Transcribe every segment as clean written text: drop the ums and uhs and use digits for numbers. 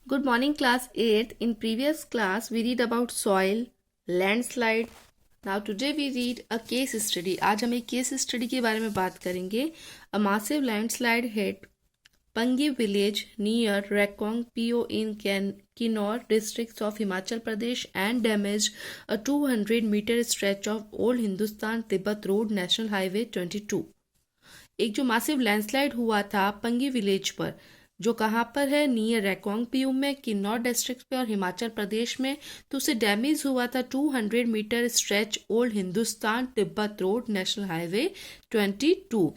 Good morning, class 8th. In previous class, we read about soil, landslide. Now today we read a case study. आज हम एक case study के बारे में बात करेंगे. A massive landslide hit Pangi village near Rekong PO in Kinnaur districts of Himachal Pradesh and damaged a 200-meter stretch of Old Hindustan Tibet Road National Highway 22. एक जो मासिव लैंडस्लाइड हुआ था Pangi village पर, जो कहाँ पर है, नियर रेकोंग पीयू में, किन्नौर डिस्ट्रिक्ट पे और हिमाचल प्रदेश में. तो उसे डैमेज हुआ था 200 metre stretch old Hindustan Tibet road national highway 22.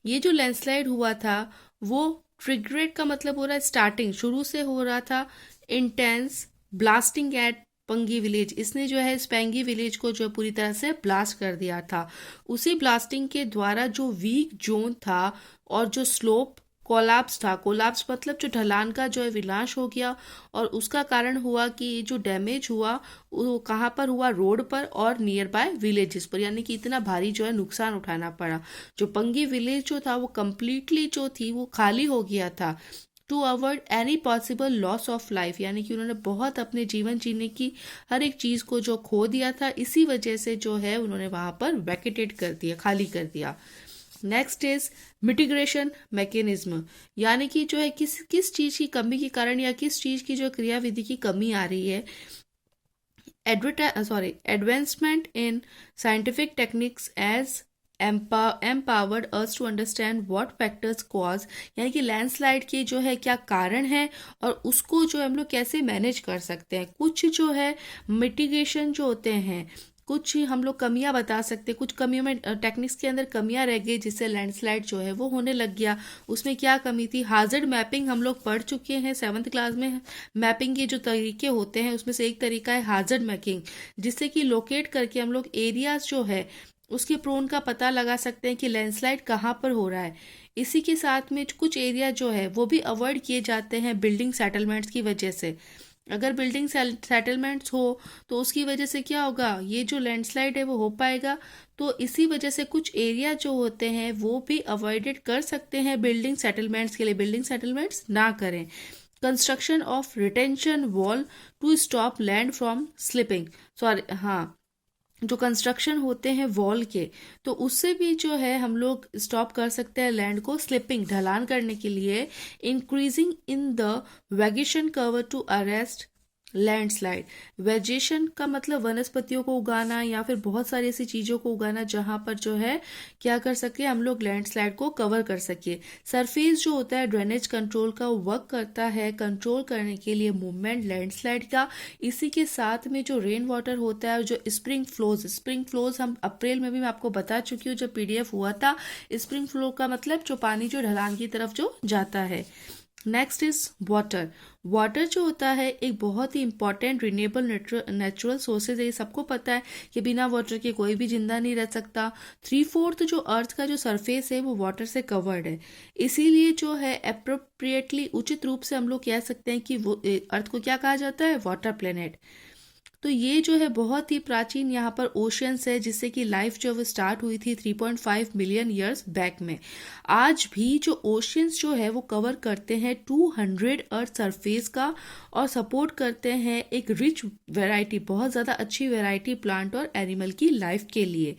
ये जो लैंडस्लाइड हुआ था वो ट्रिगरेट का मतलब हो रहा है स्टार्टिंग, शुरू से हो रहा था intense blasting at Pangi village. इसने जो है स्पेंगी विलेज को जो पूरी तरह से ब्लास्ट कर दिया था. उसी ब्लास्टिंग के द्वारा जो वीक जोन था और जो स्लोप कोलाप्स था, कोलाप्स मतलब जो ढलान का जो है विनाश हो गया, और उसका कारण हुआ कि जो डैमेज हुआ वो कहाँ पर हुआ, रोड पर और नियर बाय विलेजेस पर, यानी कि इतना भारी जो है नुकसान उठाना पड़ा. जो पंगी विलेज जो था वो कम्प्लीटली जो थी वो खाली हो गया था to avoid any possible loss of life, यानी कि उन्होंने बहुत अपने जीवन जीने की हर एक चीज़ को जो खो दिया था, इसी वजह से जो है उन्होंने वहाँ पर वैकेटेट कर दिया, खाली कर दिया. नेक्स्ट इज मिटिगेशन मैकेनिज्म, यानी कि जो है किस किस चीज़ की कमी के कारण या किस चीज़ की जो क्रियाविधि की कमी आ रही है. Advancement in scientific techniques as empowered us to understand what factors cause, यानी कि लैंडस्लाइड के जो है क्या कारण है और उसको जो हम लोग कैसे मैनेज कर सकते हैं. कुछ जो है मिटिगेशन जो होते हैं, कुछ हम लोग कमियां बता सकते हैं, कुछ कमियों में टेक्निक्स के अंदर कमियां रह गई जिससे लैंडस्लाइड जो है वो होने लग गया. उसमें क्या कमी थी, हाजर्ड मैपिंग हम लोग पढ़ चुके हैं 7th क्लास में. मैपिंग के जो तरीके होते हैं उसमें से एक तरीका है हाजर्ड मैपिंग, जिससे कि लोकेट करके हम लोग एरियाज जो है उसके प्रोन का पता लगा सकते हैं कि लैंडस्लाइड कहाँ पर हो रहा है. इसी के साथ में कुछ एरिया जो है वो भी अवॉइड किए जाते हैं बिल्डिंग सेटलमेंट्स की वजह से. अगर बिल्डिंग सेटलमेंट्स हो तो उसकी वजह से क्या होगा, ये जो लैंडस्लाइड है वो हो पाएगा. तो इसी वजह से कुछ एरिया जो होते हैं वो भी अवॉइडेड कर सकते हैं बिल्डिंग सेटलमेंट्स के लिए, बिल्डिंग सेटलमेंट्स ना करें. Construction of retention wall to stop land from slipping, sorry हाँ, जो कंस्ट्रक्शन होते हैं वॉल के, तो उससे भी जो है हम लोग स्टॉप कर सकते हैं लैंड को स्लिपिंग, ढलान करने के लिए. Increasing in the vegetation cover to arrest landslide. Vegetation का मतलब वनस्पतियों को उगाना या फिर बहुत सारी ऐसी चीज़ों को उगाना जहाँ पर जो है क्या कर सके हम लोग लैंडस्लाइड को कवर कर सके. सरफेस जो होता है ड्रेनेज कंट्रोल का वर्क करता है कंट्रोल करने के लिए मूवमेंट लैंडस्लाइड का. इसी के साथ में जो रेन वाटर होता है और जो स्प्रिंग फ्लोज हम अप्रैल में भी मैं आपको बता चुकी हूँ जब पीडीएफ हुआ था. स्प्रिंग फ्लो का मतलब जो पानी जो ढलान की तरफ जो जाता है. Next is water. वाटर जो होता है एक बहुत ही इंपॉर्टेंट रिन्यूएबल नेचुरल सोर्सेज है. ये सबको पता है कि बिना वाटर के कोई भी जिंदा नहीं रह सकता. 3/4 जो अर्थ का जो सरफेस है वो वाटर से कवर्ड है. इसीलिए जो है अप्रोप्रिएटली उचित रूप से हम लोग कह सकते हैं कि वो अर्थ को क्या कहा जाता है, वाटर प्लेनेट. तो ये जो है बहुत ही प्राचीन यहाँ पर ओशियंस है जिससे कि लाइफ जो वो स्टार्ट हुई थी 3.5 मिलियन ईयर्स बैक में. आज भी जो ओशियंस जो है वो कवर करते हैं 200 अर्थ सरफेस का और सपोर्ट करते हैं एक रिच वैरायटी, बहुत ज़्यादा अच्छी वैरायटी प्लांट और एनिमल की लाइफ के लिए.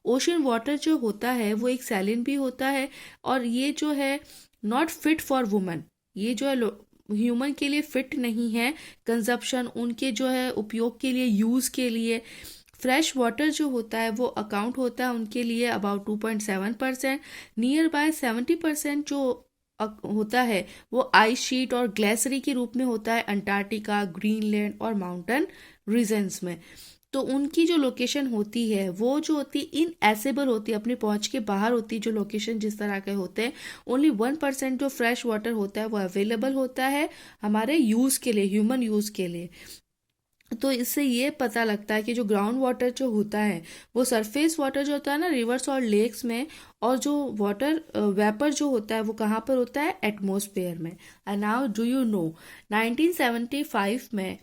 ओशियन वाटर जो होता है वो एक सैलिन भी होता है और ये जो है नॉट फिट फॉर वुमन, ये जो है ह्यूमन के लिए फिट नहीं है कंजप्शन, उनके जो है उपयोग के लिए, यूज़ के लिए. फ्रेश वाटर जो होता है वो अकाउंट होता है उनके लिए अबाउट 2.7%. नियर बाय 70% जो होता है वो आइस शीट और ग्लेसरी के रूप में होता है अंटार्कटिका, ग्रीनलैंड और माउंटेन रीजन्स में. तो उनकी जो लोकेशन होती है वो जो होती इनएसेबल होती है, अपनी पहुंच के बाहर होती है. जो लोकेशन जिस तरह के होते हैं ओनली 1% जो फ्रेश वाटर होता है वो अवेलेबल होता है हमारे यूज़ के लिए, ह्यूमन यूज़ के लिए. तो इससे ये पता लगता है कि जो ग्राउंड वाटर जो होता है वो सरफेस वाटर जो होता है ना रिवर्स और लेक्स में, और जो वाटर वेपर जो होता है वो कहाँ पर होता है, एटमॉस्फेयर में. And now do you know 1975 में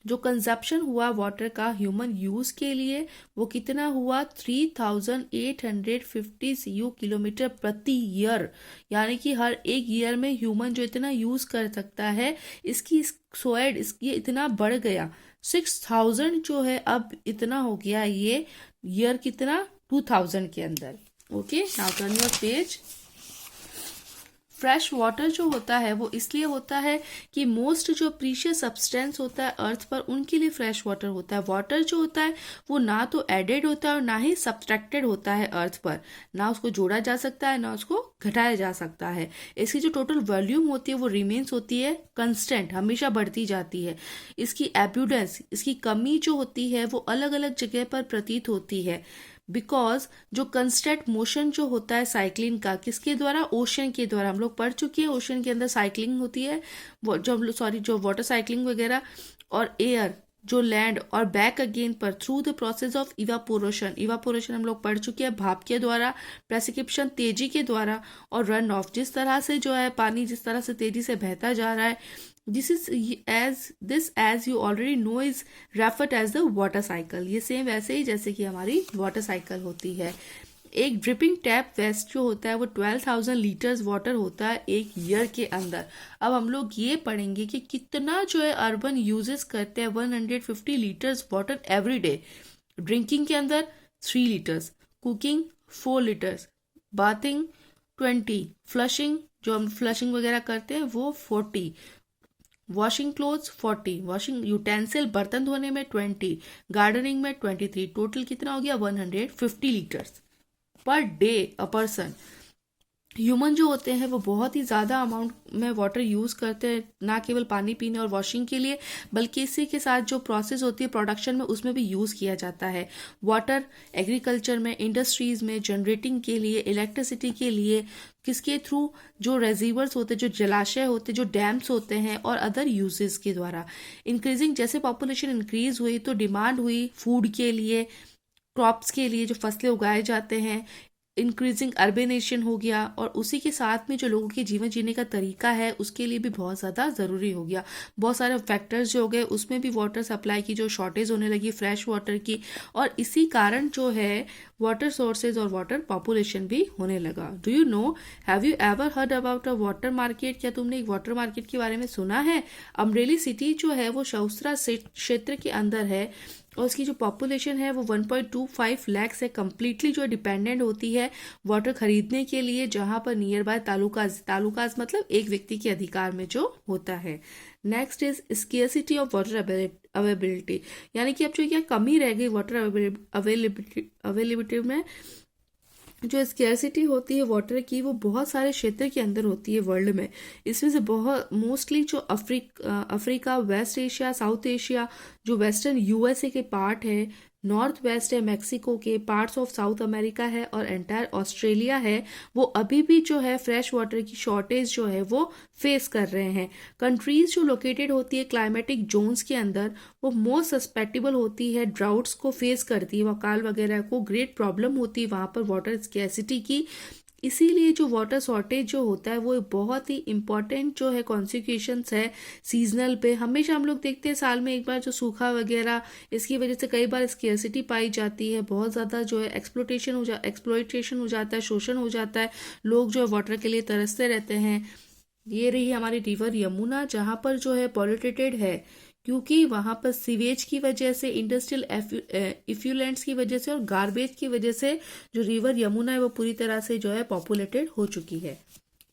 जो कंजप्शन हुआ वाटर का ह्यूमन यूज़ के लिए वो कितना हुआ 3850 CU किलोमीटर प्रति ईयर, यानी कि हर एक ईयर में ह्यूमन जो इतना यूज़ कर सकता है इसकी सोएड इसकी इतना बढ़ गया 6000 जो है अब इतना हो गया ये ईयर कितना 2000 के अंदर। Okay, now turn your page. Fresh water जो होता है वो इसलिए होता है कि मोस्ट जो प्रीशियस सब्सटेंस होता है अर्थ पर उनके लिए फ्रेश वाटर होता है। वाटर जो होता है वो ना तो एडेड होता है और ना ही सब्सट्रैक्टेड होता है अर्थ पर, ना उसको जोड़ा जा सकता है ना उसको घटाया जा सकता है। इसकी जो टोटल वॉल्यूम होती है वो रिमेन्स होती है कंस्टेंट, हमेशा बढ़ती जाती है। इसकी एब्यूडेंस, इसकी कमी जो होती है वो अलग अलग जगह पर प्रतीत होती है, बिकॉज जो कंस्टेंट मोशन जो होता है साइक्लिंग का किसके द्वारा, ओशन के द्वारा। हम लोग पढ़ चुके हैं ओशन के अंदर साइक्लिंग होती है, जो हम लोग जो वाटर साइक्लिंग वगैरह, और एयर जो लैंड और बैक अगेन पर through the process of evaporation. Evaporation हम लोग पढ़ चुके हैं, भाप के द्वारा, प्रेसिपिटेशन तेजी के द्वारा, और रन ऑफ जिस तरह से जो है पानी जिस तरह से तेजी से बहता जा रहा है। as you already know is referred as the water cycle। ये सेम वैसे ही जैसे कि हमारी वाटर साइकिल होती है। एक ड्रिपिंग टैप वेस्ट जो होता है वो 12,000 लीटर्स वाटर होता है एक ईयर के अंदर। अब हम लोग ये पढ़ेंगे कि कितना जो है अर्बन यूजेस करते हैं 150 litres water every day. Drinking के अंदर 3 litres, cooking 4 litres, bathing 20, flushing जो हम फ्लशिंग वगैरह करते हैं वो 40, वॉशिंग क्लोथ्स 40, वॉशिंग यूटेंसिल बर्तन धोने में 20, गार्डनिंग में 23। टोटल कितना हो गया 150 litres per day a person. Human जो होते हैं वो बहुत ही ज़्यादा अमाउंट में वाटर यूज़ करते हैं, ना केवल पानी पीने और वॉशिंग के लिए बल्कि इसी के साथ जो प्रोसेस होती है प्रोडक्शन में उसमें भी यूज़ किया जाता है। वाटर एग्रीकल्चर में, इंडस्ट्रीज़ में, जनरेटिंग के लिए, इलेक्ट्रिसिटी के लिए, किसके थ्रू, जो रेजिवर्स होते हैं, जो जलाशय होते हैं, जो डैम्स होते हैं, और अदर यूजेस के द्वारा। इंक्रीजिंग, जैसे पॉपुलेशन इंक्रीज हुई तो डिमांड हुई फूड के लिए, क्रॉप्स के लिए जो फसलें उगाए जाते हैं, इंक्रीजिंग अर्बेनेशन हो गया, और उसी के साथ में जो लोगों के जीवन जीने का तरीका है उसके लिए भी बहुत ज़्यादा ज़रूरी हो गया। बहुत सारे फैक्टर्स जो हो गए उसमें भी वाटर सप्लाई की जो शॉर्टेज होने लगी फ्रेश वाटर की, और इसी कारण जो है वाटर सोर्सेज और वाटर पॉपुलेशन भी होने लगा। Do you know, have you ever heard about a water market? क्या तुमने एक वाटर मार्केट के बारे में सुना है? अमरेली सिटी जो है वो शौसरा क्षेत्र के अंदर है और उसकी जो पॉपुलेशन है वो 1.25 लाख से कम्प्लीटली जो डिपेंडेंट होती है वाटर खरीदने के लिए, जहां पर नियर बाय तालुकाज मतलब एक व्यक्ति के अधिकार में जो होता है। Next is scarcity of water availability, यानी कि अब जो क्या कमी रह गई वाटर अवेलेबिलिटी में। जो स्केर्सिटी होती है वाटर की वो बहुत सारे क्षेत्र के अंदर होती है वर्ल्ड में। इसमें से बहुत मोस्टली जो Africa, West Asia, South Asia, जो वेस्टर्न यूएसए के पार्ट है, नॉर्थ वेस्ट है मैक्सिको के, पार्ट्स ऑफ साउथ अमेरिका है, और एंटायर ऑस्ट्रेलिया है, वो अभी भी जो है फ्रेश वाटर की शॉर्टेज जो है वो फेस कर रहे हैं। कंट्रीज जो लोकेटेड होती है क्लाइमेटिक जोन्स के अंदर वो मोस्ट सस्पेक्टेबल होती है, ड्राउट्स को फेस करती है, वकाल वगैरह को ग्रेट प्रॉब्लम होती है वहाँ पर वाटर स्कैसिटी की। इसीलिए जो वाटर शॉर्टेज जो होता है वो बहुत ही इम्पॉर्टेंट जो है कॉन्सिक्वेंस है सीजनल पे। हमेशा हम लोग देखते हैं साल में एक बार जो सूखा वगैरह, इसकी वजह से कई बार स्केर्सिटी पाई जाती है, बहुत ज़्यादा जो है एक्सप्लॉइटेशन हो जाता है, शोषण हो जाता है, लोग जो है वाटर के लिए तरसते रहते हैं। ये रही हमारी रिवर यमुना जहाँ पर जो है पॉल्यूटेटेड है, क्योंकि वहाँ पर सीवेज की वजह से, इंडस्ट्रियल इफ्यूलेंट्स की वजह से और गार्बेज की वजह से जो रिवर यमुना है वो पूरी तरह से जो है पॉपुलेटेड हो चुकी है।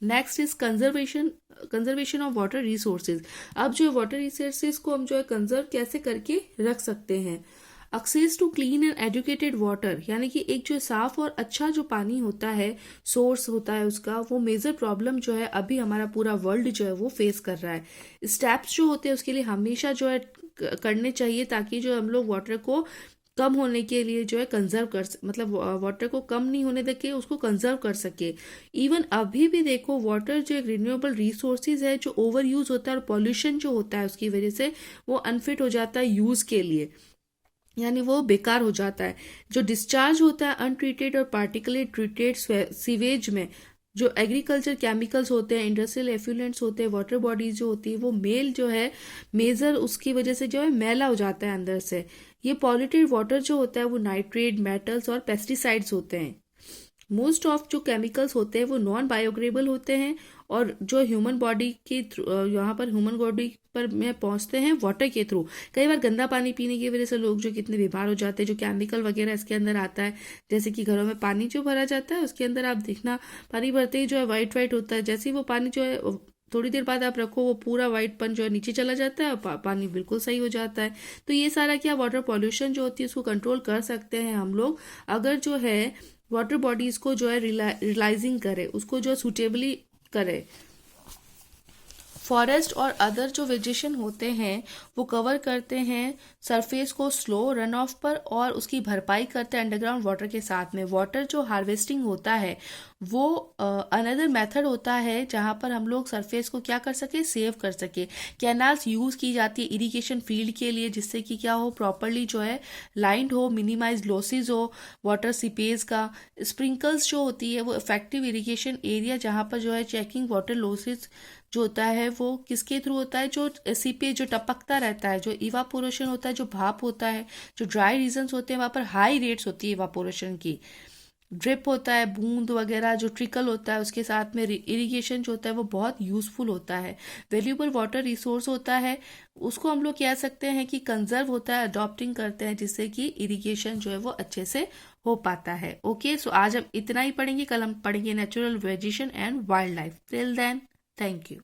Next is conservation of water resources. अब जो वाटर रिसोर्सेज को हम जो है कंजर्व कैसे करके रख सकते हैं। Access to clean and educated water, यानी कि एक जो साफ और अच्छा जो पानी होता है, सोर्स होता है उसका, वो मेजर प्रॉब्लम जो है अभी हमारा पूरा वर्ल्ड जो है वो फेस कर रहा है। स्टेप्स जो होते हैं उसके लिए हमेशा जो है करने चाहिए ताकि जो हम लोग वाटर को कम होने के लिए जो है कंजर्व कर, मतलब वाटर को कम नहीं होने देके उसको कंजर्व कर सके। इवन अभी भी देखो वाटर जो एक रिन्यूएबल रिसोर्सेज है, जो ओवर यूज होता है और पॉल्यूशन जो होता है उसकी वजह से वो अनफिट हो जाता है यूज के लिए, यानी वो बेकार हो जाता है। जो डिस्चार्ज होता है अनट्रीटेड और पार्टिकुलर ट्रीटेड सीवेज में, जो एग्रीकल्चर केमिकल्स होते हैं, इंडस्ट्रियल एफ्लुएंट्स होते हैं, वाटर बॉडीज जो होती है वो मेल जो है मेजर उसकी वजह से जो है मैला हो जाता है अंदर से। ये पॉल्यूटेड वाटर जो होता है वो नाइट्रेट, मेटल्स और पेस्टिसाइड्स होते हैं। मोस्ट ऑफ जो केमिकल्स होते हैं वो नॉन बायोग्रेडेबल होते हैं और जो ह्यूमन बॉडी के यहाँ पर ह्यूमन बॉडी पर में पहुंचते हैं वाटर के थ्रू। कई बार गंदा पानी पीने की वजह से लोग जो कितने बीमार हो जाते हैं, जो केमिकल वगैरह इसके अंदर आता है, जैसे कि घरों में पानी जो भरा जाता है उसके अंदर आप देखना पानी भरते ही जो है वाइट वाइट होता है, जैसे ही वो पानी जो है थोड़ी देर बाद आप रखो वो पूरा वाइट पन जो है नीचे चला जाता है और पानी बिल्कुल सही हो जाता है। तो ये सारा क्या वाटर पॉल्यूशन जो होती है उसको कंट्रोल कर सकते हैं हम लोग, अगर जो है वाटर बॉडीज को जो है रिलाइजिंग करे, उसको जो सूटेबली करे। फॉरेस्ट और अदर जो वेजिटेशन होते हैं वो कवर करते हैं सरफेस को स्लो रन ऑफ पर और उसकी भरपाई करते हैं अंडरग्राउंड वाटर के साथ में। वाटर जो हार्वेस्टिंग होता है वो अनदर मेथड होता है जहाँ पर हम लोग सरफेस को क्या कर सके, सेव कर सके। कैनाल्स यूज़ की जाती है इरिगेशन फील्ड के लिए, जिससे कि क्या हो, प्रॉपरली जो है लाइंड हो, मिनिमाइज लॉसेज हो वाटर सीपेज का। स्प्रिंकल्स जो होती है वो इफेक्टिव इरिगेशन एरिया जहाँ पर जो है चेकिंग वाटर लॉसेज जो होता है वो किसके थ्रू होता है, जो सीपेज जो टपकता रहता है, जो इवापोरेशन होता है, जो भाप होता है, जो ड्राई रीजन्स होते हैं वहाँ पर हाई रेट्स होती है इवापोरेशन की। ड्रिप होता है, बूंद वगैरह जो ट्रिकल होता है, उसके साथ में इरिगेशन जो होता है वो बहुत यूजफुल होता है। वैल्यूबल वाटर रिसोर्स होता है, उसको हम लोग कह सकते हैं कि कंजर्व होता है, अडॉप्टिंग करते हैं जिससे कि इरिगेशन जो है वो अच्छे से हो पाता है। ओके, सो आज हम इतना ही पढ़ेंगे, कल हम पढ़ेंगे natural vegetation and wild life. Till then, thank you.